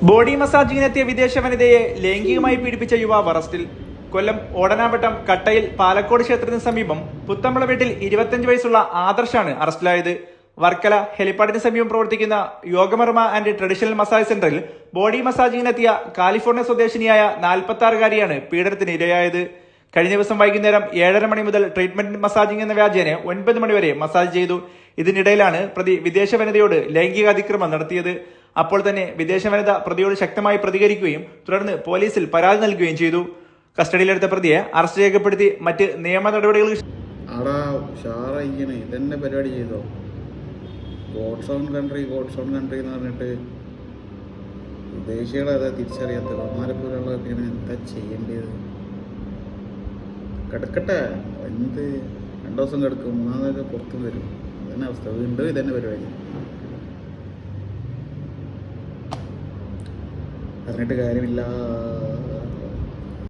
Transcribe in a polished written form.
Body മസാജിങ്ങിനെത്തിയ വിദേശ വനിതയെ ലൈംഗികമായി പീഡിപ്പിച്ച യുവാവ് അറസ്റ്റിൽ. കൊല്ലം ഓടനാവട്ടം കട്ടയിൽ പാലക്കോട് ക്ഷേത്രത്തിന് സമീപം പുത്തമ്പള വീട്ടിൽ 25 വയസ്സുള്ള ആദർശാണ് അറസ്റ്റിലായത്. വർക്കല ഹെലിപ്പാഡിന് സമീപം പ്രവർത്തിക്കുന്ന യോഗമർമ്മ ആൻഡ് ട്രഡീഷണൽ മസാജ് സെന്ററിൽ ബോഡി മസാജിങ്ങിനെത്തിയ കാലിഫോർണിയ സ്വദേശിനിയായ 46-കാരിയാണ് പീഡനത്തിന് ഇരയായത്. കഴിഞ്ഞ ദിവസം വൈകുന്നേരം 7:30 മണി മുതൽ ട്രീറ്റ്മെന്റ് മസാജിംഗ് എന്ന വ്യാജേന 9 മണി വരെ മസാജ് ചെയ്തു. ഇതിനിടയിലാണ് പ്രതി വിദേശ വനിതയോട് ലൈംഗിക അതിക്രമം നടത്തിയത്. അപ്പോൾ തന്നെ വിദേശ വനിത പ്രതിയോട് ശക്തമായി പ്രതികരിക്കുകയും തുടർന്ന് പോലീസിൽ പരാതി നൽകുകയും ചെയ്തു. കസ്റ്റഡിയിലെടുത്ത പ്രതിയെ അറസ്റ്റ് രേഖപ്പെടുത്തി മറ്റ് നിയമ നടപടികൾ ഇതന്നെ പരിപാടി ചെയ്തോ. ഗോഡ്സ് ഓൺ കൺട്രി എന്ന് പറഞ്ഞിട്ട് വിദേശികളെ അതാ തിരിച്ചറിയാത്ത ബഹുമാനപൂർവ്വമുള്ളതൊക്കെ എന്താ ചെയ്യേണ്ടത്? കിടക്കട്ടെ, എന്ത് 2 ദിവസം കിടക്കും, 3 ദിവസം പുറത്തും വരും. അതന്നെ അവസ്ഥ. വീണ്ടും ഇതന്നെ പരിപാടി. പറഞ്ഞിട്ട് കാര്യമില്ല.